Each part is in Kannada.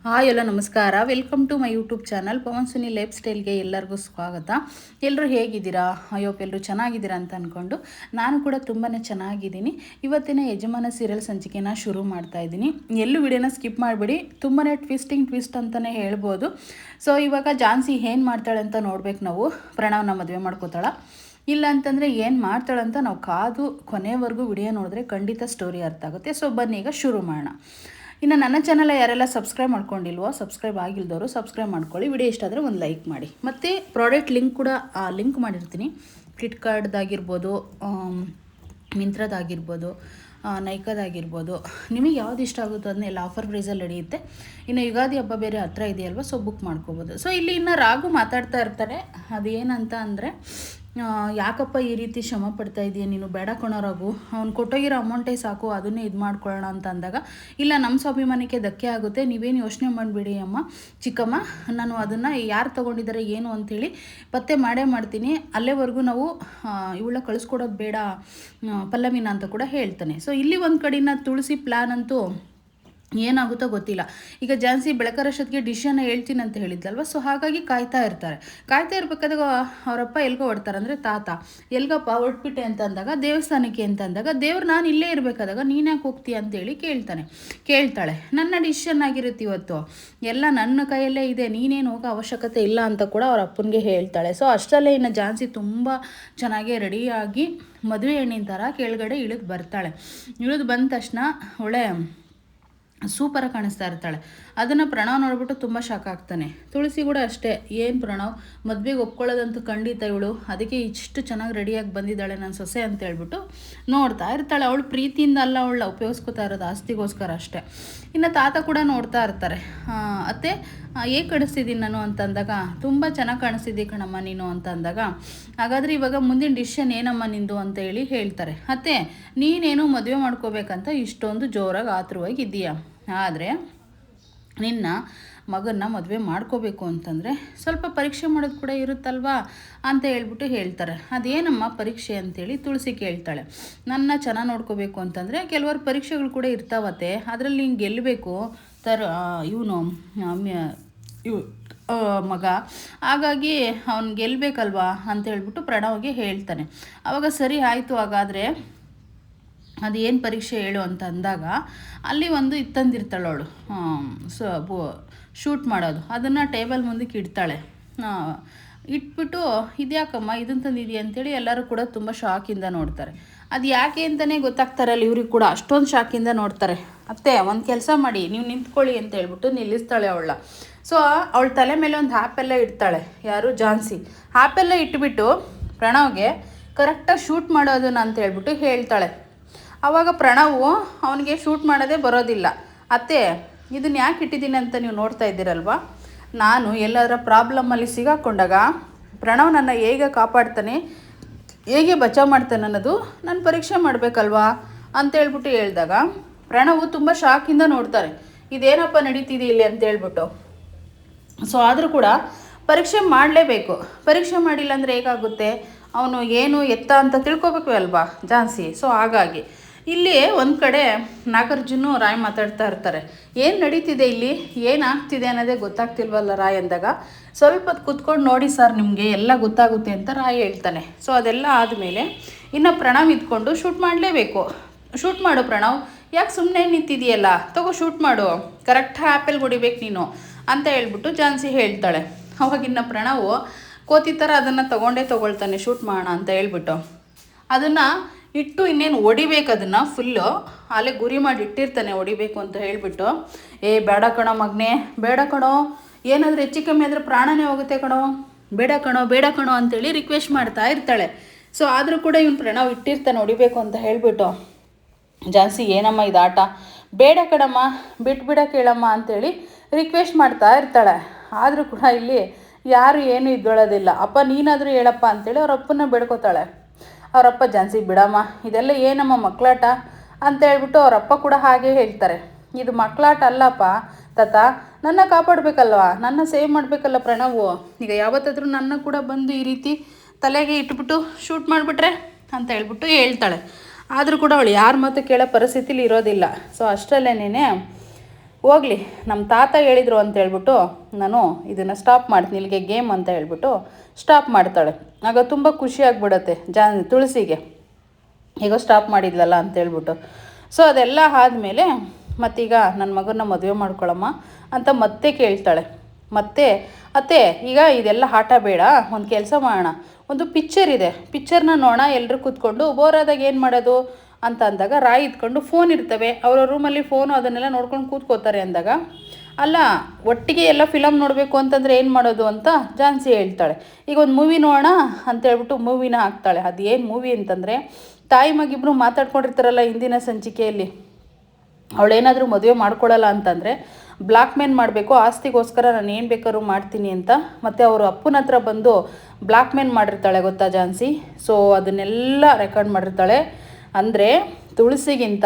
ಹಾಯ್ ಎಲ್ಲ ನಮಸ್ಕಾರ. Welcome to my YouTube channel Pavan Suni life ಸ್ಟೈಲ್ಗೆ ಎಲ್ಲರಿಗೂ ಸ್ವಾಗತ. ಎಲ್ಲರೂ ಹೇಗಿದ್ದೀರಾ? ಅಯ್ಯೋಪ್ ಎಲ್ಲರೂ ಚೆನ್ನಾಗಿದ್ದೀರಾ ಅಂತ ಅಂದ್ಕೊಂಡು ನಾನು ಕೂಡ ತುಂಬಾ ಚೆನ್ನಾಗಿದ್ದೀನಿ. ಇವತ್ತಿನ ಯಜಮಾನ ಸೀರಿಯಲ್ ಸಂಚಿಕೆನ ಶುರು ಮಾಡ್ತಾ ಇದ್ದೀನಿ. ಎಲ್ಲೂ ವಿಡಿಯೋನ ಸ್ಕಿಪ್ ಮಾಡಿಬಿಡಿ. ತುಂಬಾ ಟ್ವಿಸ್ಟ್ ಅಂತಲೇ ಹೇಳ್ಬೋದು. ಸೊ ಇವಾಗ ಝಾನ್ಸಿ ಏನು ಮಾಡ್ತಾಳೆ ಅಂತ ನೋಡ್ಬೇಕು ನಾವು. ಪ್ರಣವ್ನ ಮದುವೆ ಮಾಡ್ಕೋತಾಳ ಇಲ್ಲ ಅಂತಂದರೆ ಏನು ಮಾಡ್ತಾಳಂತ ನಾವು ಕಾದು ಕೊನೆವರೆಗೂ ವಿಡಿಯೋ ನೋಡಿದ್ರೆ ಖಂಡಿತ ಸ್ಟೋರಿ ಅರ್ಥ ಆಗುತ್ತೆ. ಸೊ ಬನ್ನಿ ಈಗ ಶುರು ಮಾಡೋಣ. ಇನ್ನು ನನ್ನ ಚಾನಲ್ ಯಾರೆಲ್ಲ ಸಬ್ಸ್ಕ್ರೈಬ್ ಮಾಡ್ಕೊಂಡಿಲ್ವೋ, ಸಬ್ಸ್ಕ್ರೈಬ್ ಆಗಿಲ್ದವರು ಸಬ್ಸ್ಕ್ರೈಬ್ ಮಾಡ್ಕೊಳ್ಳಿ. ವಿಡಿಯೋ ಇಷ್ಟ ಆದರೆ ಒಂದು ಲೈಕ್ ಮಾಡಿ. ಮತ್ತು ಪ್ರಾಡಕ್ಟ್ ಲಿಂಕ್ ಕೂಡ ಲಿಂಕ್ ಮಾಡಿರ್ತೀನಿ. ಫ್ಲಿಪ್ಕಾರ್ಟ್ದಾಗಿರ್ಬೋದು, ಮಿಂತ್ರದಾಗಿರ್ಬೋದು, ನೈಕಾದಾಗಿರ್ಬೋದು, ನಿಮಗೆ ಯಾವ್ದು ಇಷ್ಟ ಆಗುತ್ತೋ ಅದನ್ನೆಲ್ಲ ಆಫರ್ ಪ್ರೈಸಲ್ಲಿ ನಡೆಯುತ್ತೆ. ಇನ್ನು ಯುಗಾದಿ ಹಬ್ಬ ಬೇರೆ ಹತ್ರ ಇದೆಯಲ್ವ, ಸೊ ಬುಕ್ ಮಾಡ್ಕೋಬೋದು. ಸೊ ಇಲ್ಲಿ ಇನ್ನು ರಾಘು ಮಾತಾಡ್ತಾ ಇರ್ತಾರೆ. ಅದೇನಂತ ಅಂದರೆ, ಯಾಕಪ್ಪ ಈ ರೀತಿ ಶ್ರಮ ಪಡ್ತಾ ಇದೆಯಾ ನೀನು, ಬೇಡ ಕಣೋ ರಾಘು, ಅವ್ನು ಕೊಟ್ಟೋಗಿರೋ ಅಮೌಂಟೇ ಸಾಕು, ಅದನ್ನೇ ಇದು ಮಾಡ್ಕೊಳ್ಳೋಣ ಅಂತ ಅಂದಾಗ, ಇಲ್ಲ ನಮ್ಮ ಸ್ವಾಭಿಮಾನಕ್ಕೆ ಧಕ್ಕೆ ಆಗುತ್ತೆ, ನೀವೇನು ಯೋಚನೆ ಮಾಡಿಬಿಡಿ ಅಮ್ಮ ಚಿಕ್ಕಮ್ಮ, ನಾನು ಅದನ್ನು ಯಾರು ತೊಗೊಂಡಿದ್ದಾರೆ ಏನು ಅಂಥೇಳಿ ಪತ್ತೆ ಮಾಡೇ ಮಾಡ್ತೀನಿ, ಅಲ್ಲೇವರೆಗೂ ನಾವು ಇವಳ ಕಳಿಸ್ಕೊಡೋದು ಬೇಡ ಪಲ್ಲವಿನ ಅಂತ ಕೂಡ ಹೇಳ್ತಾನೆ. ಸೊ ಇಲ್ಲಿ ಒಂದು ಕಡೆನ ತುಳಸಿ ಪ್ಲ್ಯಾನ್ ಅಂತೂ ಏನಾಗುತ್ತೋ ಗೊತ್ತಿಲ್ಲ. ಈಗ ಝಾನ್ಸಿ ಬೆಳಕರಷ್ಟೊತ್ತಿಗೆ ಡಿಶನ್ನ ಹೇಳ್ತೀನಿ ಅಂತ ಹೇಳಿದ್ಲಲ್ವ, ಸೊ ಹಾಗಾಗಿ ಕಾಯ್ತಾ ಇರಬೇಕಾದಾಗ ಅವರಪ್ಪ ಎಲ್ಗೋ ಹೊಡ್ತಾರೆ, ಅಂದರೆ ತಾತ ಎಲ್ಗಪ್ಪ ಹೊಟ್ಬಿಟ್ಟೆ ಅಂತ ಅಂದಾಗ, ದೇವಸ್ಥಾನಕ್ಕೆ ಅಂತ ಅಂದಾಗ, ದೇವ್ರು ನಾನು ಇಲ್ಲೇ ಇರಬೇಕಾದಾಗ ನೀನು ಯಾಕೆ ಹೋಗ್ತೀಯ ಅಂತೇಳಿ ಕೇಳ್ತಾಳೆ. ನನ್ನ ಡಿಸಿಷನ್ ಆಗಿರುತ್ತೆ ಇವತ್ತು, ಎಲ್ಲ ನನ್ನ ಕೈಯಲ್ಲೇ ಇದೆ, ನೀನೇನು ಹೋಗೋ ಅವಶ್ಯಕತೆ ಇಲ್ಲ ಅಂತ ಕೂಡ ಅವ್ರ ಅಪ್ಪನಿಗೆ ಹೇಳ್ತಾಳೆ. ಸೊ ಅಷ್ಟರಲ್ಲೇ ಇನ್ನು ಝಾನ್ಸಿ ತುಂಬ ಚೆನ್ನಾಗೇ ರೆಡಿಯಾಗಿ ಮದುವೆ ಹೆಣ್ಣಿನ ಥರ ಕೆಳಗಡೆ ಇಳಿದು ಬಂದ ತಕ್ಷಣ ಒಳ್ಳೆ ಸೂಪರಾಗಿ ಕಾಣಿಸ್ತಾ ಇರ್ತಾಳೆ. ಅದನ್ನು ಪ್ರಣವ್ ನೋಡ್ಬಿಟ್ಟು ತುಂಬ ಶಾಕ್ ಆಗ್ತಾನೆ. ತುಳಸಿ ಕೂಡ ಅಷ್ಟೇ, ಏನು ಪ್ರಣವ್ ಮದುವೆಗೆ ಒಪ್ಕೊಳ್ಳೋದಂತೂ ಖಂಡಿತ ಇವಳು, ಅದಕ್ಕೆ ಇಷ್ಟು ಚೆನ್ನಾಗಿ ರೆಡಿಯಾಗಿ ಬಂದಿದ್ದಾಳೆ ನನ್ನ ಸೊಸೆ ಅಂತ ಹೇಳ್ಬಿಟ್ಟು ನೋಡ್ತಾ ಇರ್ತಾಳೆ. ಅವಳು ಪ್ರೀತಿಯಿಂದ ಅಲ್ಲ, ಅವಳು ಉಪಯೋಗಿಸ್ಕೊತಾ ಇರೋದು ಆಸ್ತಿಗೋಸ್ಕರ ಅಷ್ಟೇ. ಇನ್ನು ತಾತ ಕೂಡ ನೋಡ್ತಾ ಇರ್ತಾರೆ. ಅತ್ತೆ ಹೇಗೆ ಕಾಣಿಸ್ತಿದ್ದೀನಿ ನಾನು ಅಂತಂದಾಗ, ತುಂಬ ಚೆನ್ನಾಗಿ ಕಾಣಿಸ್ತಿದ್ದಿ ಕಣಮ್ಮ ನೀನು ಅಂತ ಅಂದಾಗ, ಹಾಗಾದರೆ ಇವಾಗ ಮುಂದಿನ ಡಿಸಿಷನ್ ಏನಮ್ಮ ನಿಂದು ಅಂತ ಹೇಳ್ತಾರೆ. ಅತ್ತೆ ನೀನೇನು ಮದುವೆ ಮಾಡ್ಕೋಬೇಕಂತ ಇಷ್ಟೊಂದು ಜೋರಾಗಿ ಆತುರವಾಗಿ ಇದ್ದೀಯಾ, ಆದರೆ ನಿನ್ನ ಮಗನ್ನ ಮದುವೆ ಮಾಡ್ಕೋಬೇಕು ಅಂತಂದರೆ ಸ್ವಲ್ಪ ಪರೀಕ್ಷೆ ಮಾಡೋದು ಕೂಡ ಇರುತ್ತಲ್ವಾ ಅಂತ ಹೇಳ್ತಾರೆ. ಅದೇನಮ್ಮ ಪರೀಕ್ಷೆ ಅಂತೇಳಿ ತುಳಸಿ ಕೇಳ್ತಾಳೆ. ನನ್ನ ಚೆನ್ನಾಗಿ ನೋಡ್ಕೋಬೇಕು ಅಂತಂದರೆ ಕೆಲವರು ಪರೀಕ್ಷೆಗಳು ಕೂಡ ಇರ್ತಾವತ್ತೆ, ಅದರಲ್ಲಿ ಹಿಂಗೆ ಗೆಲ್ಲಬೇಕು ಇವನು ಮಗ, ಹಾಗಾಗಿ ಅವ್ನು ಗೆಲ್ಲಬೇಕಲ್ವಾ ಅಂತ ಹೇಳ್ಬಿಟ್ಟು ಪ್ರಣವ್ಗೆ ಹೇಳ್ತಾನೆ. ಆವಾಗ ಸರಿ ಆಯಿತು, ಹಾಗಾದರೆ ಅದೇನು ಪರೀಕ್ಷೆ ಹೇಳು ಅಂತ ಅಂದಾಗ, ಅಲ್ಲಿ ಒಂದು ಇತ್ತಂದಿರ್ತಾಳೆ ಅವಳು ಶೂಟ್ ಮಾಡೋದು, ಅದನ್ನು ಟೇಬಲ್ ಮುಂದಕ್ಕೆ ಇಡ್ತಾಳೆ. ಇಟ್ಬಿಟ್ಟು ಇದ್ಯಾಕಮ್ಮ ಇದನ್ನು ತಂದಿದೆಯಾ ಅಂತೇಳಿ ಎಲ್ಲರೂ ಕೂಡ ತುಂಬ ಶಾಕಿಂದ ನೋಡ್ತಾರೆ. ಅದು ಯಾಕೆ ಅಂತಲೇ ಗೊತ್ತಾಗ್ತಾರಲ್ಲ ಇವ್ರಿಗೆ ಕೂಡ, ಅಷ್ಟೊಂದು ಶಾಕಿಂದ ನೋಡ್ತಾರೆ. ಅತ್ತೆ ಒಂದು ಕೆಲಸ ಮಾಡಿ, ನೀವು ನಿಂತ್ಕೊಳ್ಳಿ ಅಂತ ಹೇಳ್ಬಿಟ್ಟು ನಿಲ್ಲಿಸ್ತಾಳೆ ಅವಳ. ಸೊ ಅವಳ ತಲೆ ಮೇಲೆ ಒಂದು ಆ್ಯಪೆಲ್ಲ ಇಡ್ತಾಳೆ, ಯಾರು ಝಾನ್ಸಿ. ಆ್ಯಪೆಲ್ಲ ಇಟ್ಬಿಟ್ಟು ಪ್ರಣವ್ಗೆ ಕರೆಕ್ಟಾಗಿ ಶೂಟ್ ಮಾಡೋದನ್ನ ಅಂತ ಹೇಳ್ಬಿಟ್ಟು ಹೇಳ್ತಾಳೆ. ಆವಾಗ ಪ್ರಣವ್ ಅವನಿಗೆ ಶೂಟ್ ಮಾಡೋದೇ ಬರೋದಿಲ್ಲ. ಅತ್ತೆ ಇದನ್ನು ಯಾಕೆ ಇಟ್ಟಿದ್ದೀನಿ ಅಂತ ನೀವು ನೋಡ್ತಾ ಇದ್ದೀರಲ್ವ, ನಾನು ಎಲ್ಲದರ ಪ್ರಾಬ್ಲಮ್ಮಲ್ಲಿ ಸಿಗಾಕೊಂಡಾಗ ಪ್ರಣವ್ ನನ್ನ ಹೇಗೆ ಕಾಪಾಡ್ತಾನೆ, ಹೇಗೆ ಬಚಾವ್ ಮಾಡ್ತಾನೆ ಅನ್ನೋದು ನಾನು ಪರೀಕ್ಷೆ ಮಾಡಬೇಕಲ್ವಾ ಅಂತೇಳ್ಬಿಟ್ಟು ಹೇಳಿದಾಗ, ಪ್ರಣವ್ ತುಂಬ ಶಾಕಿಂದ ನೋಡ್ತಾರೆ, ಇದೇನಪ್ಪ ನಡೀತಿದೆ ಇಲ್ಲಿ ಅಂತೇಳ್ಬಿಟ್ಟು. ಸೊ ಆದರೂ ಕೂಡ ಪರೀಕ್ಷೆ ಮಾಡಲೇಬೇಕು, ಪರೀಕ್ಷೆ ಮಾಡಿಲ್ಲ ಅಂದರೆ ಹೇಗಾಗುತ್ತೆ, ಅವನು ಏನು ಎತ್ತ ಅಂತ ತಿಳ್ಕೊಬೇಕು ಅಲ್ವಾ ಝಾನ್ಸಿ. ಸೊ ಹಾಗಾಗಿ ಇಲ್ಲಿ ಒಂದು ಕಡೆ ನಾಗಾರ್ಜುನ ರಾಯ್ ಮಾತಾಡ್ತಾ ಇರ್ತಾರೆ. ಏನು ನಡೀತಿದೆ ಇಲ್ಲಿ, ಏನಾಗ್ತಿದೆ ಅನ್ನೋದೇ ಗೊತ್ತಾಗ್ತಿಲ್ವಲ್ಲ ರಾಯ್ ಅಂದಾಗ, ಸ್ವಲ್ಪ ಹೊತ್ತು ಕೂತ್ಕೊಂಡು ನೋಡಿ ಸರ್ ನಿಮಗೆ ಎಲ್ಲ ಗೊತ್ತಾಗುತ್ತೆ ಅಂತ ರಾಯ್ ಹೇಳ್ತಾನೆ. ಸೊ ಅದೆಲ್ಲ ಆದಮೇಲೆ ಇನ್ನು ಪ್ರಣವ್ ಇದ್ಕೊಂಡು ಶೂಟ್ ಮಾಡಲೇಬೇಕು. ಶೂಟ್ ಮಾಡು ಪ್ರಣವ್, ಯಾಕೆ ಸುಮ್ಮನೆ ನಿಂತಿದೆಯಲ್ಲ, ತಗೋ ಶೂಟ್ ಮಾಡು, ಕರೆಕ್ಟ್ ಆ್ಯಪಲ್ ಹೊಡಿಬೇಕು ನೀನು ಅಂತ ಹೇಳ್ಬಿಟ್ಟು ಝಾನ್ಸಿ ಹೇಳ್ತಾಳೆ. ಅವಾಗಿನ್ನ ಪ್ರಣವ್ ಕೋತಿ ಥರ ಅದನ್ನು ತೊಗೊಳ್ತಾನೆ ಶೂಟ್ ಮಾಡೋಣ ಅಂತ ಹೇಳ್ಬಿಟ್ಟು. ಅದನ್ನು ಇಟ್ಟು ಇನ್ನೇನು ಹೊಡಿಬೇಕು, ಅದನ್ನು ಫುಲ್ಲು ಅಲ್ಲೇ ಗುರಿ ಮಾಡಿ ಇಟ್ಟಿರ್ತಾನೆ ಹೊಡಿಬೇಕು ಅಂತ ಹೇಳಿಬಿಟ್ಟು, ಬೇಡ ಕಣೋ ಮಗನೇ, ಬೇಡ ಕಣೋ, ಏನಾದರೂ ಹೆಚ್ಚು ಕಮ್ಮಿ ಆದರೆ ಪ್ರಾಣನೇ ಹೋಗುತ್ತೆ ಕಣೋ, ಬೇಡ ಕಣೋ ಅಂತೇಳಿ ರಿಕ್ವೆಸ್ಟ್ ಮಾಡ್ತಾ ಇರ್ತಾಳೆ. ಸೊ ಆದರೂ ಕೂಡ ಇವನು ಪ್ರಣವ್ ಇಟ್ಟಿರ್ತಾನೆ ಹೊಡಿಬೇಕು ಅಂತ ಹೇಳಿಬಿಟ್ಟು, ಝಾನ್ಸಿ ಏನಮ್ಮ ಇದು ಆಟ, ಬೇಡ ಕಣಮ್ಮ ಬಿಟ್ಬಿಡ ಕೇಳಮ್ಮ ಅಂಥೇಳಿ ರಿಕ್ವೆಸ್ಟ್ ಮಾಡ್ತಾ ಇರ್ತಾಳೆ. ಆದರೂ ಕೂಡ ಇಲ್ಲಿ ಯಾರು ಏನು ಇದ್ದೊಳೋದಿಲ್ಲ. ಅಪ್ಪ ನೀನಾದರೂ ಹೇಳಪ್ಪ ಅಂತೇಳಿ ಅವ್ರ ಅಪ್ಪನ ಬೇಡ್ಕೋತಾಳೆ. ಅವರಪ್ಪ ಝಾನ್ಸಿ ಬಿಡಮ್ಮ, ಇದೆಲ್ಲ ಏನಮ್ಮ ಮಕ್ಕಳಾಟ ಅಂತ ಹೇಳ್ಬಿಟ್ಟು ಅವರಪ್ಪ ಕೂಡ ಹಾಗೆ ಹೇಳ್ತಾರೆ. ಇದು ಮಕ್ಕಳಾಟ ಅಲ್ಲಪ್ಪ ತಾತ, ನನ್ನ ಕಾಪಾಡಬೇಕಲ್ವ, ನನ್ನ ಸೇವ್ ಮಾಡಬೇಕಲ್ಲ ಪ್ರಣವ್, ಈಗ ಯಾವತ್ತಾದರೂ ನನ್ನ ಕೂಡ ಬಂದು ಈ ರೀತಿ ತಲೆಗೆ ಇಟ್ಬಿಟ್ಟು ಶೂಟ್ ಮಾಡಿಬಿಟ್ರೆ ಅಂತ ಹೇಳ್ಬಿಟ್ಟು ಹೇಳ್ತಾಳೆ. ಆದರೂ ಕೂಡ ಅವಳು ಯಾರ ಮಾತು ಕೇಳೋ ಪರಿಸ್ಥಿತಿಲಿ ಇರೋದಿಲ್ಲ. ಸೊ ಅಷ್ಟರಲ್ಲೇನೇ ಹೋಗಲಿ ನಮ್ಮ ತಾತ ಹೇಳಿದರು ಅಂತ ಹೇಳ್ಬಿಟ್ಟು ನಾನು ಇದನ್ನು ಸ್ಟಾಪ್ ಮಾಡ್ತೀನಿ, ಇಲ್ಲಿಗೆ ಗೇಮ್ ಅಂತ ಹೇಳ್ಬಿಟ್ಟು ಸ್ಟಾಪ್ ಮಾಡ್ತಾಳೆ. ಆಗ ತುಂಬ ಖುಷಿ ಆಗಿಬಿಡತ್ತೆ ತುಳಸಿಗೆ, ಈಗ ಸ್ಟಾಪ್ ಮಾಡಿದ್ಲಲ್ಲ ಅಂತ ಹೇಳ್ಬಿಟ್ಟು. ಸೊ ಅದೆಲ್ಲ ಆದಮೇಲೆ ಮತ್ತೀಗ ನನ್ನ ಮಗನ ಮದುವೆ ಮಾಡ್ಕೊಳಮ್ಮ ಅಂತ ಮತ್ತೆ ಕೇಳ್ತಾಳೆ. ಮತ್ತೆ ಅತ್ತೆ ಈಗ ಇದೆಲ್ಲ ಆಟ ಬೇಡ, ಒಂದು ಕೆಲಸ ಮಾಡೋಣ, ಒಂದು ಪಿಕ್ಚರ್ ಇದೆ, ಪಿಕ್ಚರ್ನ ನೋಡೋಣ ಎಲ್ಲರೂ ಕೂತ್ಕೊಂಡು. ಬೋರ್ ಆದಾಗ ಏನು ಮಾಡೋದು ಅಂತ ಅಂದಾಗ ರಾಯಿ ಇದ್ಕೊಂಡು ಫೋನ್ ಇರ್ತವೆ, ಅವರ ರೂಮಲ್ಲಿ ಫೋನು ಅದನ್ನೆಲ್ಲ ನೋಡ್ಕೊಂಡು ಕೂತ್ಕೋತಾರೆ ಅಂದಾಗ, ಅಲ್ಲ ಒಟ್ಟಿಗೆ ಎಲ್ಲ ಫಿಲಮ್ ನೋಡಬೇಕು ಅಂತಂದರೆ ಏನು ಮಾಡೋದು ಅಂತ ಝಾನ್ಸಿ ಹೇಳ್ತಾಳೆ. ಈಗ ಒಂದು ಮೂವಿ ನೋಡೋಣ ಅಂತ ಹೇಳ್ಬಿಟ್ಟು ಮೂವಿನ ಹಾಕ್ತಾಳೆ. ಅದು ಏನು ಮೂವಿ ಅಂತಂದರೆ, ತಾಯಿ ಮಗಿಬ್ಬರು ಮಾತಾಡ್ಕೊಂಡಿರ್ತಾರಲ್ಲ ಹಿಂದಿನ ಸಂಚಿಕೆಯಲ್ಲಿ, ಅವಳೇನಾದರೂ ಮದುವೆ ಮಾಡ್ಕೊಳ್ಳಲ್ಲ ಅಂತಂದರೆ ಬ್ಲಾಕ್ ಮೇಲ್ ಮಾಡಬೇಕು, ಆಸ್ತಿಗೋಸ್ಕರ ನಾನು ಏನು ಬೇಕಾದ್ರೂ ಮಾಡ್ತೀನಿ ಅಂತ. ಮತ್ತು ಅವರು ಅಪ್ಪನ ಹತ್ರ ಬಂದು ಬ್ಲಾಕ್ ಮೇಲ್ ಮಾಡಿರ್ತಾಳೆ ಗೊತ್ತಾ ಝಾನ್ಸಿ. ಸೊ ಅದನ್ನೆಲ್ಲ ರೆಕಾರ್ಡ್ ಮಾಡಿರ್ತಾಳೆ. ಅಂದರೆ ತುಳಸಿಗಿಂತ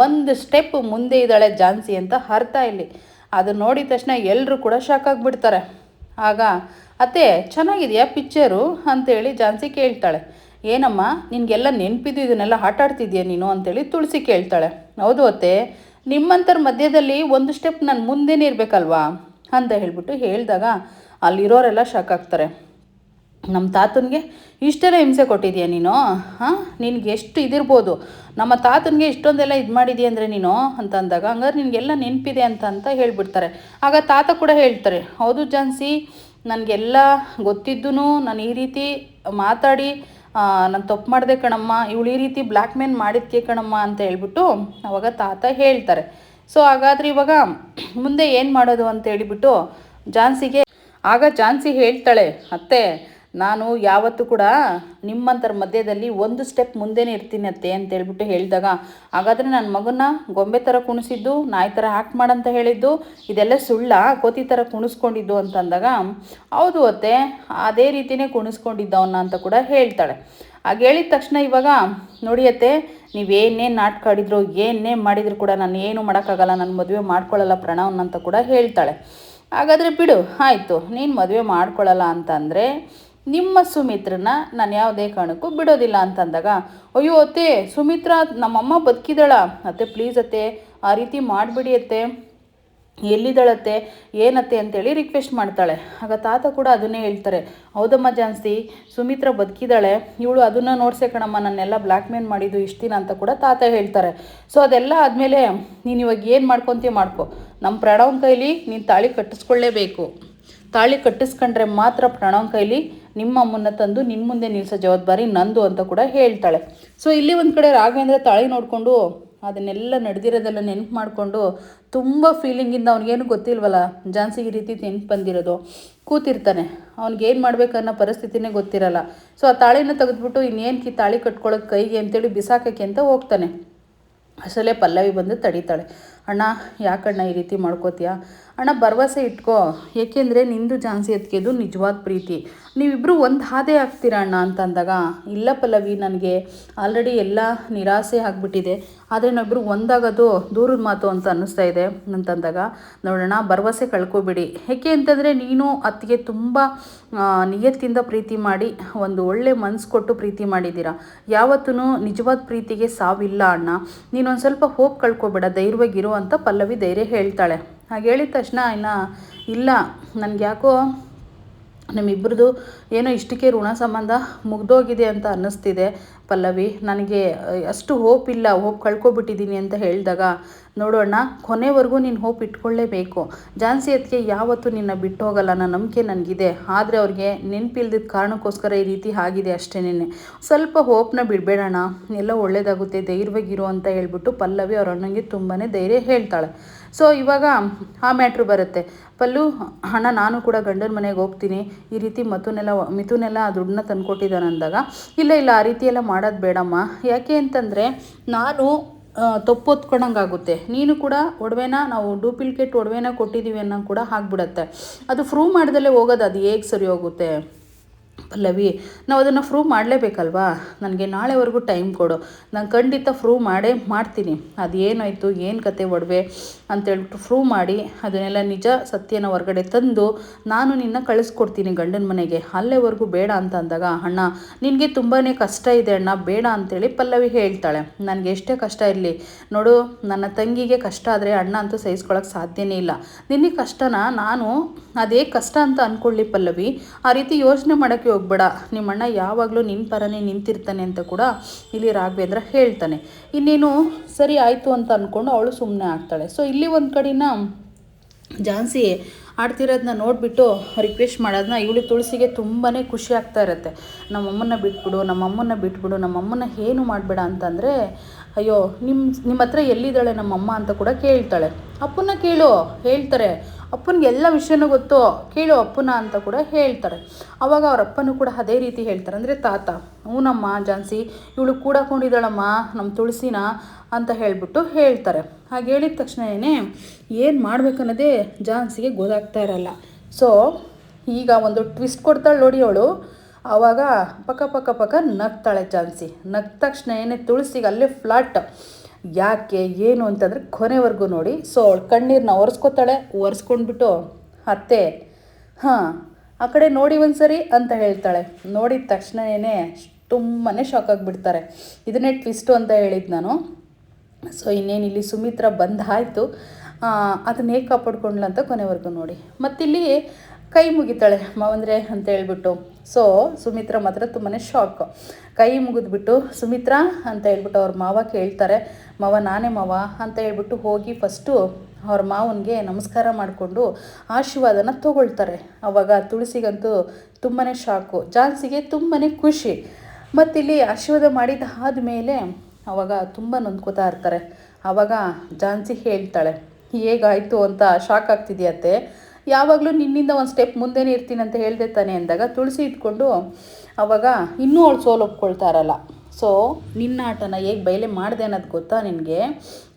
ಒಂದು ಸ್ಟೆಪ್ ಮುಂದೆ ಇದ್ದಾಳೆ ಝಾನ್ಸಿ ಅಂತ ಅರ್ಥ ಇಲ್ಲಿ. ಅದು ನೋಡಿದ ತಕ್ಷಣ ಎಲ್ಲರೂ ಕೂಡ ಶಾಕ್ ಆಗಿಬಿಡ್ತಾರೆ. ಆಗ ಅತ್ತೆ ಚೆನ್ನಾಗಿದೆಯಾ ಪಿಕ್ಚರು ಅಂತೇಳಿ ಝಾನ್ಸಿ ಕೇಳ್ತಾಳೆ. ಏನಮ್ಮ ನಿನಗೆಲ್ಲ ನೆನಪಿದ್ದು ಇದನ್ನೆಲ್ಲ ಆಟ ಆಡ್ತಿದ್ಯಾ ನೀನು ಅಂತೇಳಿ ತುಳಸಿ ಕೇಳ್ತಾಳೆ. ಹೌದು ಅತ್ತೆ, ನಿಮ್ಮಂಥರ ಮಧ್ಯದಲ್ಲಿ ಒಂದು ಸ್ಟೆಪ್ ನಾನು ಮುಂದೆನೇ ಇರಬೇಕಲ್ವಾ ಅಂತ ಹೇಳ್ಬಿಟ್ಟು ಹೇಳಿದಾಗ ಅಲ್ಲಿರೋರೆಲ್ಲ ಶಾಕ್ ಆಗ್ತಾರೆ. ನಮ್ಮ ತಾತನಿಗೆ ಇಷ್ಟೆಲ್ಲ ಹಿಂಸೆ ಕೊಟ್ಟಿದ್ಯಾ ನೀನು? ಹಾಂ, ನಿನಗೆ ಎಷ್ಟು ಇದಿರ್ಬೋದು, ನಮ್ಮ ತಾತನಿಗೆ ಇಷ್ಟೊಂದೆಲ್ಲ ಇದು ಮಾಡಿದೆಯಾ ಅಂದರೆ ನೀನು ಅಂತ ಅಂದಾಗ, ಹಂಗಾದ್ರೆ ನಿನಗೆಲ್ಲ ನೆನಪಿದೆ ಅಂತ ಹೇಳ್ಬಿಡ್ತಾರೆ. ಆಗ ತಾತ ಕೂಡ ಹೇಳ್ತಾರೆ, ಹೌದು ಝಾನ್ಸಿ, ನನಗೆಲ್ಲ ಗೊತ್ತಿದ್ದೂ ನಾನು ಈ ರೀತಿ ಮಾತಾಡಿ ನಾನು ತಪ್ಪು ಮಾಡಿದೆ ಕಣಮ್ಮ, ಇವಳು ಈ ರೀತಿ ಬ್ಲ್ಯಾಕ್ ಮೇಲ್ ಮಾಡಿದ್ಕೆ ಕಣಮ್ಮ ಅಂತ ಹೇಳ್ಬಿಟ್ಟು ಅವಾಗ ತಾತ ಹೇಳ್ತಾರೆ. ಸೊ ಹಾಗಾದರೆ ಇವಾಗ ಮುಂದೆ ಏನು ಮಾಡೋದು ಅಂತ ಹೇಳಿಬಿಟ್ಟು ಝಾನ್ಸಿಗೆ, ಆಗ ಝಾನ್ಸಿ ಹೇಳ್ತಾಳೆ, ಅತ್ತೆ ನಾನು ಯಾವತ್ತೂ ಕೂಡ ನಿಮ್ಮಂಥರ ಮಧ್ಯದಲ್ಲಿ ಒಂದು ಸ್ಟೆಪ್ ಮುಂದೆನೇ ಇರ್ತೀನಿ ಅತ್ತೆ ಅಂತ ಹೇಳ್ಬಿಟ್ಟು ಹೇಳಿದಾಗ, ಹಾಗಾದರೆ ನನ್ನ ಮಗನ್ನ ಗೊಂಬೆ ಥರ ಕುಣಿಸಿದ್ದು, ನಾಯಿ ಥರ ಆ್ಯಕ್ಟ್ ಮಾಡಂತ ಹೇಳಿದ್ದು ಇದೆಲ್ಲ ಸುಳ್ಳ, ಕೋತಿ ಥರ ಕುಣಿಸ್ಕೊಂಡಿದ್ದು ಅಂತಂದಾಗ, ಹೌದು ಅತ್ತೆ ಅದೇ ರೀತಿಯೇ ಕುಣಿಸ್ಕೊಂಡಿದ್ದವನ್ನ ಅಂತ ಕೂಡ ಹೇಳ್ತಾಳೆ. ಹಾಗೆ ಹೇಳಿದ ತಕ್ಷಣ ಇವಾಗ ನೋಡಿ ಅತ್ತೆ, ನೀವೇನೇನು ನಾಟಕ ಆಡಿದ್ರು ಏನೇ ಮಾಡಿದ್ರು ಕೂಡ ನಾನು ಏನು ಮಾಡೋಕ್ಕಾಗಲ್ಲ, ನಾನು ಮದುವೆ ಮಾಡ್ಕೊಳ್ಳಲ್ಲ ಪ್ರಣವ್ನ ಅಂತ ಕೂಡ ಹೇಳ್ತಾಳೆ. ಹಾಗಾದರೆ ಬಿಡು ಆಯಿತು, ನೀನು ಮದುವೆ ಮಾಡ್ಕೊಳ್ಳಲ್ಲ ಅಂತಂದರೆ ನಿಮ್ಮ ಸುಮಿತ್ರನ ನಾನು ಯಾವುದೇ ಕಾರಣಕ್ಕೂ ಬಿಡೋದಿಲ್ಲ ಅಂತಂದಾಗ, ಅಯ್ಯೋ ಅತ್ತೆ ಸುಮಿತ್ರ ನಮ್ಮಮ್ಮ ಬದುಕಿದಾಳ ಅತ್ತೆ, ಪ್ಲೀಸ್ ಅತ್ತೆ ಆ ರೀತಿ ಮಾಡಿಬಿಡಿ ಅತ್ತೆ, ಎಲ್ಲಿದ್ದಾಳತ್ತೆ ಏನತ್ತೆ ಅಂತೇಳಿ ರಿಕ್ವೆಸ್ಟ್ ಮಾಡ್ತಾಳೆ. ಆಗ ತಾತ ಕೂಡ ಅದನ್ನೇ ಹೇಳ್ತಾರೆ, ಹೌದಮ್ಮ ಝಾನ್ಸಿ, ಸುಮಿತ್ರ ಬದುಕಿದ್ದಾಳೆ, ಇವಳು ಅದನ್ನು ನೋಡ್ಸೆ ಕಣಮ್ಮ ನನ್ನೆಲ್ಲ ಬ್ಲ್ಯಾಕ್ ಮೇಲ್ ಮಾಡಿದ್ದು ಇಷ್ಟು ದಿನ ಅಂತ ಕೂಡ ತಾತ ಹೇಳ್ತಾರೆ. ಸೊ ಅದೆಲ್ಲ ಆದಮೇಲೆ ನೀನು ಇವಾಗ ಏನು ಮಾಡ್ಕೊತೀಯ ಮಾಡ್ಕೊ, ನಮ್ಮ ಪ್ರಣವ್ನ ಕೈಲಿ ನೀನು ತಾಳಿ ಕಟ್ಟಿಸ್ಕೊಳ್ಳೇಬೇಕು, ತಾಳಿ ಕಟ್ಟಿಸ್ಕೊಂಡ್ರೆ ಮಾತ್ರ ಪ್ರಣವ್ನ ಕೈಲಿ ನಿಮ್ಮ ಅಮ್ಮನ್ನ ತಂದು ನಿನ್ನ ಮುಂದೆ ನಿಲ್ಲಿಸೋ ಜವಾಬ್ದಾರಿ ನಂದು ಅಂತ ಕೂಡ ಹೇಳ್ತಾಳೆ. ಸೊ ಇಲ್ಲಿ ಒಂದು ಕಡೆ ರಾಘವೇಂದ್ರ ತಾಳಿ ನೋಡಿಕೊಂಡು ಅದನ್ನೆಲ್ಲ ನಡೆದಿರೋದೆಲ್ಲ ನೆನಪು ಮಾಡಿಕೊಂಡು ತುಂಬ ಫೀಲಿಂಗಿಂದ, ಅವ್ನಿಗೇನು ಗೊತ್ತಿಲ್ವಲ್ಲ ಝಾನ್ಸಿ ಈ ರೀತಿ ನೆನಪು ಬಂದಿರೋದು, ಕೂತಿರ್ತಾನೆ, ಅವ್ನಿಗೇನು ಮಾಡಬೇಕನ್ನೋ ಪರಿಸ್ಥಿತಿನೇ ಗೊತ್ತಿರಲ್ಲ. ಸೊ ಆ ತಾಳಿನ ತೆಗೆದ್ಬಿಟ್ಟು ಇನ್ನೇನು ತಾಳಿ ಕಟ್ಕೊಳ್ಳೋದು ಕೈಗೆ ಅಂತೇಳಿ ಬಿಸಾಕೋಕ್ಕೆ ಅಂತ ಹೋಗ್ತಾನೆ. ಅಸಲೇ ಪಲ್ಲವಿ ಬಂದು ತಡೀತಾಳೆ. ಅಣ್ಣ ಯಾಕಣ್ಣ ಈ ರೀತಿ ಮಾಡ್ಕೋತೀಯಾ? ಅಣ್ಣ ಭರವಸೆ ಇಟ್ಕೋ, ಏಕೆಂದರೆ ನಿಂದು ಝಾನ್ಸಿ ಅದಕ್ಕೆದು ನಿಜವಾದ ಪ್ರೀತಿ, ನೀವಿಬ್ಬರು ಒಂದು ಹಾದೆ ಆಗ್ತೀರಾ ಅಣ್ಣ ಅಂತಂದಾಗ, ಇಲ್ಲ ಪಲ್ಲವಿ ನನಗೆ ಆಲ್ರೆಡಿ ಎಲ್ಲ ನಿರಾಸೆ ಆಗಿಬಿಟ್ಟಿದೆ, ಆದರೆ ನಾವಿಬ್ಬರು ಒಂದಾಗೋದು ದೂರದ ಮಾತು ಅಂತ ಅನ್ನಿಸ್ತಾ ಇದೆ ಅಂತಂದಾಗ, ನೋಡೋಣ ಭರವಸೆ ಕಳ್ಕೊಬೇಡಿ, ಏಕೆ ಅಂತಂದರೆ ನೀನು ಅತ್ತಿಗೆ ತುಂಬ ನಿಯತ್ತಿಂದ ಪ್ರೀತಿ ಮಾಡಿ ಒಂದು ಒಳ್ಳೆ ಮನಸ್ಸು ಕೊಟ್ಟು ಪ್ರೀತಿ ಮಾಡಿದ್ದೀರಾ, ಯಾವತ್ತೂ ನಿಜವಾದ ಪ್ರೀತಿಗೆ ಸಾವಿಲ್ಲ ಅಣ್ಣ, ನೀನೊಂದು ಸ್ವಲ್ಪ ಹೋಪ್ ಕಳ್ಕೊಬೇಡ, ಧೈರ್ಯವಾಗಿರು ಅಂತ ಪಲ್ಲವಿ ಧೈರ್ಯ ಹೇಳ್ತಾಳೆ. ಹಾಗೆ ಹೇಳಿದ ತಕ್ಷಣ ಇಲ್ಲ ನನಗೆ ಯಾಕೋ ನಮ್ಮಿಬ್ಬರದು ಏನೋ ಇಷ್ಟಕ್ಕೆ ಋಣ ಸಂಬಂಧ ಮುಗ್ದೋಗಿದೆ ಅಂತ ಅನ್ನಿಸ್ತಿದೆ ಪಲ್ಲವಿ, ನನಗೆ ಅಷ್ಟು ಹೋಪ್ ಇಲ್ಲ, ಹೋಪ್ ಕಳ್ಕೊಬಿಟ್ಟಿದ್ದೀನಿ ಅಂತ ಹೇಳಿದಾಗ, ನೋಡೋಣ ಕೊನೆವರೆಗೂ ನೀನು ಹೋಪ್ ಇಟ್ಕೊಳ್ಳೇಬೇಕು, ಝಾನ್ಸಿ ಅದಕ್ಕೆ ಯಾವತ್ತೂ ನಿನ್ನ ಬಿಟ್ಟು ಹೋಗಲ್ಲ ಅನ್ನೋ ನಂಬಿಕೆ ನನಗಿದೆ, ಆದರೆ ಅವ್ರಿಗೆ ನೆನಪಿಲ್ದಿದ್ದ ಕಾರಣಕ್ಕೋಸ್ಕರ ಈ ರೀತಿ ಆಗಿದೆ ಅಷ್ಟೇನೆ, ಸ್ವಲ್ಪ ಹೋಪ್ನ ಬಿಡಬೇಡಣ, ಎಲ್ಲ ಒಳ್ಳೆಯದಾಗುತ್ತೆ, ಧೈರ್ಯವಾಗಿರು ಅಂತ ಹೇಳ್ಬಿಟ್ಟು ಪಲ್ಲವಿ ಅವ್ರ ಅಣ್ಣಂಗೆ ತುಂಬಾ ಧೈರ್ಯ ಹೇಳ್ತಾಳೆ. ಸೊ ಇವಾಗ ಆ ಮ್ಯಾಟ್ರು ಬರುತ್ತೆ, ಪಲ್ಲು ಅಣ್ಣ ನಾನು ಕೂಡ ಗಂಡನ ಮನೆಗೆ ಹೋಗ್ತೀನಿ, ಈ ರೀತಿ ಮಿಥುನೆಲ್ಲ ಆ ದುಡ್ಡನ್ನ ತಂದುಕೊಟ್ಟಿದ್ದಾನೆ ಅಂದಾಗ, ಇಲ್ಲ ಆ ರೀತಿ ಎಲ್ಲ ಮಾಡೋದು ಬೇಡಮ್ಮ, ಯಾಕೆ ಅಂತಂದರೆ ನಾನು ತಪ್ಪು ಹೊತ್ಕೊಂಡಂಗಾಗುತ್ತೆ, ನೀನು ಕೂಡ ಒಡವೆನ ನಾವು ಡೂಪ್ಲಿಕೇಟ್ ಒಡವೆನ ಕೊಟ್ಟಿದ್ದೀವಿ ಅನ್ನೋ ಕೂಡ ಆಗಿಬಿಡತ್ತೆ, ಅದು ಪ್ರೂವ್ ಮಾಡ್ದಲ್ಲೇ ಹೋಗೋದು, ಅದು ಹೇಗೆ ಸರಿ ಹೋಗುತ್ತೆ ಪಲ್ಲವಿ, ನಾವು ಅದನ್ನು ಪ್ರೂವ್ ಮಾಡಲೇಬೇಕಲ್ವಾ, ನನಗೆ ನಾಳೆವರೆಗೂ ಟೈಮ್ ಕೊಡು, ನಾನು ಖಂಡಿತ ಪ್ರೂವ್ ಮಾಡ್ತೀನಿ, ಅದು ಏನಾಯಿತು ಏನು ಕತೆ ಒಡವೆ ಅಂತೇಳ್ಬಿಟ್ಟು ಪ್ರೂವ್ ಮಾಡಿ ಅದನ್ನೆಲ್ಲ ನಿಜ ಸತ್ಯನ ಹೊರಗಡೆ ತಂದು ನಾನು ನಿನ್ನ ಕಳಿಸ್ಕೊಡ್ತೀನಿ ಗಂಡನ ಮನೆಗೆ, ಅಲ್ಲೇವರೆಗೂ ಬೇಡ ಅಂತ ಅಂದಾಗ, ಅಣ್ಣ ನಿನಗೆ ತುಂಬಾ ಕಷ್ಟ ಇದೆ ಅಣ್ಣ, ಬೇಡ ಅಂತೇಳಿ ಪಲ್ಲವಿ ಹೇಳ್ತಾಳೆ. ನನಗೆ ಎಷ್ಟೇ ಕಷ್ಟ ಇರಲಿ ನೋಡು, ನನ್ನ ತಂಗಿಗೆ ಕಷ್ಟ ಆದರೆ ಅಣ್ಣ ಅಂತೂ ಸಹಿಸ್ಕೊಳಕ್ಕೆ ಸಾಧ್ಯನೇ ಇಲ್ಲ. ನಿನಗೆ ಕಷ್ಟನ ನಾನು ಅದೇ ಕಷ್ಟ ಅಂತ ಅಂದ್ಕೊಳ್ಳಿ ಪಲ್ಲವಿ, ಆ ರೀತಿ ಯೋಚನೆ ಮಾಡೋಕ್ಕೆ ಹೋಗ್ಬೇಡ, ನಿಮ್ಮ ಅಣ್ಣ ಯಾವಾಗಲೂ ನಿನ್ನ ಪರನೇ ನಿಂತಿರ್ತಾನೆ ಅಂತ ಕೂಡ ಇಲ್ಲಿ ರಾಘವೇಂದ್ರ ಹೇಳ್ತಾನೆ. ಇನ್ನೇನು ಸರಿ ಆಯಿತು ಅಂತ ಅಂದ್ಕೊಂಡು ಅವಳು ಸುಮ್ಮನೆ ಆಗ್ತಾಳೆ. ಸೊ ಇಲ್ಲಿ ಒಂದು ಕಡೆನ ಝಾನ್ಸಿ ಆಡ್ತಿರೋದನ್ನ ನೋಡಿಬಿಟ್ಟು ರಿಕ್ವೆಸ್ಟ್ ಮಾಡೋದನ್ನ ಇವಳು ತುಳಸಿಗೆ ತುಂಬಾ ಖುಷಿ ಆಗ್ತಾ ಇರುತ್ತೆ. ನಮ್ಮಮ್ಮನ್ನ ಬಿಟ್ಬಿಡು, ನಮ್ಮಮ್ಮನ್ನ ಬಿಟ್ಬಿಡು, ನಮ್ಮಮ್ಮನ್ನ ಏನು ಮಾಡಬೇಡ ಅಂತಂದರೆ, ಅಯ್ಯೋ ನಿಮ್ಮ ಹತ್ರ ಎಲ್ಲಿದ್ದಾಳೆ ನಮ್ಮಮ್ಮ ಅಂತ ಕೂಡ ಕೇಳ್ತಾಳೆ. ಅಪ್ಪನ ಕೇಳು ಹೇಳ್ತಾರೆ, ಅಪ್ಪನಿಗೆ ಎಲ್ಲ ವಿಷಯನೂ ಗೊತ್ತು, ಕೇಳು ಅಪ್ಪನ ಅಂತ ಕೂಡ ಹೇಳ್ತಾರೆ. ಆವಾಗ ಅವ್ರ ಅಪ್ಪನೂ ಕೂಡ ಅದೇ ರೀತಿ ಹೇಳ್ತಾರೆ. ಅಂದರೆ ತಾತ, ಹೂನಮ್ಮ ಝಾನ್ಸಿ ಇವಳು ಕೂಡಕೊಂಡಿದ್ದಾಳಮ್ಮ ನಮ್ಮ ತುಳಸಿನ ಅಂತ ಹೇಳಿಬಿಟ್ಟು ಹೇಳ್ತಾರೆ. ಹಾಗೆ ಹೇಳಿದ ತಕ್ಷಣವೇ ಏನು ಮಾಡ್ಬೇಕನ್ನೋದೇ ಝಾನ್ಸಿಗೆ ಗೊತ್ತಾಗ್ತಾ ಇರಲ್ಲ. ಸೊ ಈಗ ಒಂದು ಟ್ವಿಸ್ಟ್ ಕೊಡ್ತಾಳೆ ನೋಡಿ ಅವಳು. ಆವಾಗ ಪಕ್ಕ ನಗ್ತಾಳೆ ಝಾನ್ಸಿ. ನಗ್ದ ತಕ್ಷಣ ತುಳಸಿಗೆ ಅಲ್ಲೇ ಫ್ಲಾಟ್. ಯಾಕೆ ಏನು ಅಂತಂದರೆ ಕೊನೆವರೆಗೂ ನೋಡಿ. ಸೊ ಅವಳು ಕಣ್ಣೀರನ್ನ ಒರೆಸ್ಕೊಂಡ್ಬಿಟ್ಟು, ಅತ್ತೆ ಹಾಂ ಆ ಕಡೆ ನೋಡಿ ಒಂದು ಸರಿ ಅಂತ ಹೇಳ್ತಾಳೆ. ನೋಡಿದ ತಕ್ಷಣವೇ ತುಂಬಾ ಶಾಕ್ ಆಗಿಬಿಡ್ತಾರೆ. ಇದನ್ನೇ ಟ್ವಿಸ್ಟು ಅಂತ ಹೇಳಿದ್ದು ನಾನು. ಸೊ ಇನ್ನೇನಿಲ್ಲಿ ಸುಮಿತ್ರಾ ಬಂದಾಯಿತು, ಅದನ್ನ ಹೇಗೆ ಕಾಪಾಡ್ಕೊಂಡ್ಲ ಅಂತ ಕೊನೆವರೆಗೂ ನೋಡಿ. ಮತ್ತಿಲ್ಲಿ ಕೈ ಮುಗಿತಾಳೆ ಮಾವಂದ್ರೆ ಅಂತ ಹೇಳ್ಬಿಟ್ಟು. ಸೊ ಸುಮಿತ್ರಾ ಮಾತ್ರ ತುಂಬಾ ಶಾಕ್. ಕೈ ಮುಗಿದ್ಬಿಟ್ಟು ಸುಮಿತ್ರಾ ಅಂತ ಹೇಳ್ಬಿಟ್ಟು ಅವ್ರ ಮಾವ ಕೇಳ್ತಾರೆ. ಮಾವ ನಾನೇ ಮಾವ ಅಂತ ಹೇಳ್ಬಿಟ್ಟು ಹೋಗಿ ಫಸ್ಟು ಅವ್ರ ಮಾವನಿಗೆ ನಮಸ್ಕಾರ ಮಾಡಿಕೊಂಡು ಆಶೀರ್ವಾದನ ತೊಗೊಳ್ತಾರೆ. ಆವಾಗ ತುಳಸಿಗಂತೂ ತುಂಬಾ ಶಾಕು, ಝಾನ್ಸಿಗೆ ತುಂಬಾ ಖುಷಿ. ಮತ್ತಿಲ್ಲಿ ಆಶೀರ್ವಾದ ಮಾಡಿದ ಮೇಲೆ ಆವಾಗ ತುಂಬ ನೊಂದ್ಕೋತಾ ಇರ್ತಾರೆ. ಆವಾಗ ಝಾನ್ಸಿ ಹೇಳ್ತಾಳೆ, ಹೇಗಾಯಿತು ಅಂತ ಶಾಕ್ ಆಗ್ತಿದೆಯತ್ತೆ, ಯಾವಾಗಲೂ ನಿನ್ನಿಂದ ಒಂದು ಸ್ಟೆಪ್ ಮುಂದೆನೇ ಇರ್ತೀನಿ ಅಂತ ಹೇಳ್ದೆ ತಾನೆ ಅಂದಾಗ ತುಳಸಿ ಇಟ್ಕೊಂಡು ಆವಾಗ ಇನ್ನೂ ಅವಳು ಸೋಲು ಒಪ್ಕೊಳ್ತಾ ಇರಲ್ಲ. ಸೊ ನಿನ್ನ ಆಟನ ಹೇಗೆ ಬಯಲೆ ಮಾಡಿದೆ ಅನ್ನೋದು ಗೊತ್ತಾ ನಿನಗೆ?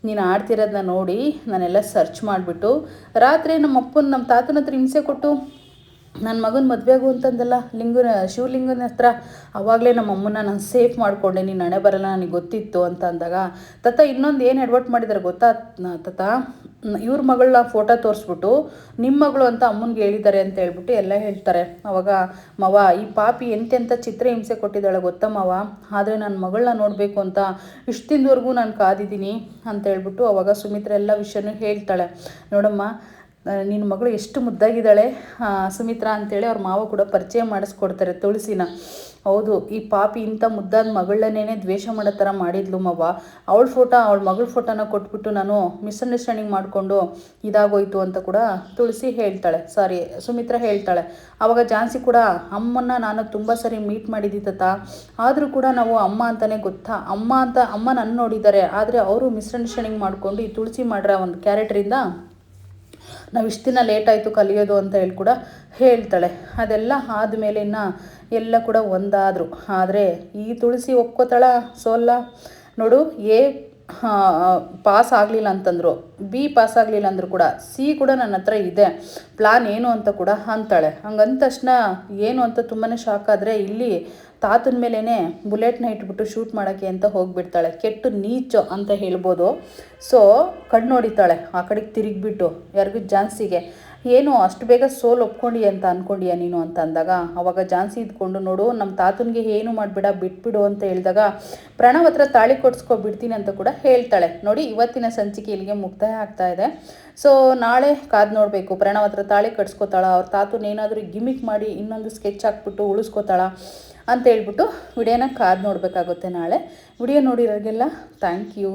ನೀನು ಆಡ್ತಿರೋದನ್ನ ನೋಡಿ ನಾನೆಲ್ಲ ಸರ್ಚ್ ಮಾಡಿಬಿಟ್ಟು ರಾತ್ರಿ ನಮ್ಮ ತಾತನ ಹತ್ರ ಹಿಂಸೆ ಕೊಟ್ಟು ನನ್ನ ಮಗನ ಮದುವೆ ಆಗು ಅಂತಂದಲ್ಲ ಶಿವಲಿಂಗನ ಹತ್ರ, ಆವಾಗಲೇ ನಮ್ಮ ಅಮ್ಮನ ನಾನು ಸೇಫ್ ಮಾಡಿಕೊಂಡೆ, ನೀನು ಹಣೆ ಬರಲ್ಲ ನನಗೆ ಗೊತ್ತಿತ್ತು ಅಂತ ಅಂದಾಗ, ತಾತ ಇನ್ನೊಂದು ಏನು ಎಡ್ವರ್ಟ್ ಮಾಡಿದ್ದಾರೆ ಗೊತ್ತಾ ತಾತ, ಇವ್ರ ಮಗಳನ್ನ ಫೋಟೋ ತೋರಿಸ್ಬಿಟ್ಟು ನಿಮ್ಮ ಮಗಳು ಅಂತ ಅಮ್ಮನಿಗೆ ಹೇಳಿದ್ದಾರೆ ಅಂತ ಹೇಳ್ಬಿಟ್ಟು ಎಲ್ಲ ಹೇಳ್ತಾರೆ. ಅವಾಗ ಮವ ಈ ಪಾಪಿ ಎಂತೆಂಥ ಚಿತ್ರ ಹಿಂಸೆ ಕೊಟ್ಟಿದ್ದಾಳೆ ಗೊತ್ತಾ ಮವ, ಆದರೆ ನನ್ನ ಮಗಳನ್ನ ನೋಡಬೇಕು ಅಂತ ಇಷ್ಟು ದಿನದವರೆಗೂ ನಾನು ಕಾದಿದ್ದೀನಿ ಅಂತ ಹೇಳ್ಬಿಟ್ಟು ಅವಾಗ ಸುಮಿತ್ರಾ ಎಲ್ಲ ವಿಷಯನೂ ಹೇಳ್ತಾಳೆ. ನೋಡಮ್ಮ ನಿನ್ನ ಮಗಳು ಎಷ್ಟು ಮುದ್ದಾಗಿದ್ದಾಳೆ ಸುಮಿತ್ರಾ ಅಂತೇಳಿ ಅವ್ರ ಮಾವ ಕೂಡ ಪರಿಚಯ ಮಾಡಿಸ್ಕೊಡ್ತಾರೆ ತುಳಸಿನ. ಹೌದು, ಈ ಪಾಪಿ ಇಂಥ ಮುದ್ದಾದ ಮಗಳನ್ನೇ ದ್ವೇಷ ಮಾಡೋ ಥರ ಮಾಡಿದ್ಲು ಮವ, ಅವಳ ಮಗಳ ಫೋಟೋನ ಕೊಟ್ಬಿಟ್ಟು ನಾನು ಮಿಸ್ಅಂಡರ್ಸ್ಟ್ಯಾಂಡಿಂಗ್ ಮಾಡಿಕೊಂಡು ಇದಾಗೋಯ್ತು ಅಂತ ಕೂಡ ಸುಮಿತ್ರಾ ಹೇಳ್ತಾಳೆ. ಆವಾಗ ಝಾನ್ಸಿ ಕೂಡ ಅಮ್ಮನ್ನ ನಾನು ತುಂಬ ಸರಿ ಮೀಟ್ ಮಾಡಿದ್ದಿ ತಾತ, ಆದರೂ ಕೂಡ ನಾವು ಅಮ್ಮ ಅಂತಲೇ ಗೊತ್ತಾ, ಅಮ್ಮ ನನ್ನ ನೋಡಿದ್ದಾರೆ, ಆದರೆ ಅವರು ಮಿಸ್ಅಂಡರ್ಸ್ಟ್ಯಾಂಡಿಂಗ್ ಮಾಡಿಕೊಂಡು ಈ ತುಳಸಿ ಮಾಡಿರೋ ಒಂದು ಕ್ಯಾರೆಕ್ಟ್ರಿಂದ ನಾವು ಇಷ್ಟು ದಿನ ಲೇಟ್ ಆಯಿತು ಕಲಿಯೋದು ಅಂತ ಹೇಳಿ ಕೂಡ ಹೇಳ್ತಾಳೆ. ಅದೆಲ್ಲ ಆದಮೇಲೆ ಎಲ್ಲ ಕೂಡ ಒಂದಾದರು. ಆದರೆ ಈ ತುಳಸಿ ಒಪ್ಕೋತಾಳ ಸೋಲ್ಲ ನೋಡು. ಪಾಸ್ ಆಗಲಿಲ್ಲ ಅಂತಂದರು, ಬಿ ಪಾಸ್ ಆಗಲಿಲ್ಲ ಅಂದರೂ ಕೂಡ ಸಿ ಕೂಡ ನನ್ನ ಹತ್ರ ಇದೆ, ಪ್ಲಾನ್ ಏನು ಅಂತ ಕೂಡ ಅಂತಾಳೆ. ಹಂಗಂದ ತಕ್ಷಣ ಏನು ಅಂತ ತುಂಬಾ ಶಾಕ್ ಆದರೆ ಇಲ್ಲಿ ತಾತನ ಮೇಲೇ ಬುಲೆಟ್ನ ಇಟ್ಬಿಟ್ಟು ಶೂಟ್ ಮಾಡೋಕ್ಕೆ ಅಂತ ಹೋಗಿಬಿಡ್ತಾಳೆ. ಕೆಟ್ಟು ನೀಚು ಅಂತ ಹೇಳ್ಬೋದು. ಸೊ ಕಣ್ಣು ಹೊಡಿತಾಳೆ ಆ ಕಡೆಗೆ ತಿರುಗಿಬಿಟ್ಟು ಯಾರಿಗೂ ಝಾನ್ಸಿಗೆ, ಏನು ಅಷ್ಟು ಬೇಗ ಸೋಲು ಒಪ್ಕೊಂಡಿ ಅಂತ ಅಂದ್ಕೊಂಡಿಯಾ ನೀನು ಅಂತ ಅಂದಾಗ ಅವಾಗ ಝಾನ್ಸಿ ಇದ್ಕೊಂಡು, ನೋಡು ನಮ್ಮ ತಾತನಿಗೆ ಏನು ಮಾಡಬೇಡ ಬಿಟ್ಬಿಡು ಅಂತ ಹೇಳಿದಾಗ ಪ್ರಣವ್ ಹತ್ರ ತಾಳಿ ಕೊಡಿಸ್ಕೊಬಿಡ್ತೀನಿ ಅಂತ ಕೂಡ ಹೇಳ್ತಾಳೆ. ನೋಡಿ ಇವತ್ತಿನ ಸಂಚಿಕೆ ಇಲ್ಲಿಗೆ ಮುಕ್ತಾಯ ಆಗ್ತಾ ಇದೆ. ಸೊ ನಾಳೆ ಕಾದು ನೋಡಬೇಕು, ಪ್ರಣವ್ ಹತ್ರ ತಾಳಿ ಕಟ್ಸ್ಕೊತಾಳ, ಅವ್ರ ತಾತನ ಏನಾದರೂ ಗಿಮಿಕ್ ಮಾಡಿ ಇನ್ನೊಂದು ಸ್ಕೆಚ್ ಹಾಕ್ಬಿಟ್ಟು ಉಳಿಸ್ಕೋತಾಳ ಅಂತ ಹೇಳ್ಬಿಟ್ಟು ವಿಡಿಯೋನ ಕಾದು ನೋಡಬೇಕಾಗುತ್ತೆ ನಾಳೆ. ವಿಡಿಯೋ ನೋಡಿರೋರಿಗೆಲ್ಲ ಥ್ಯಾಂಕ್ ಯು.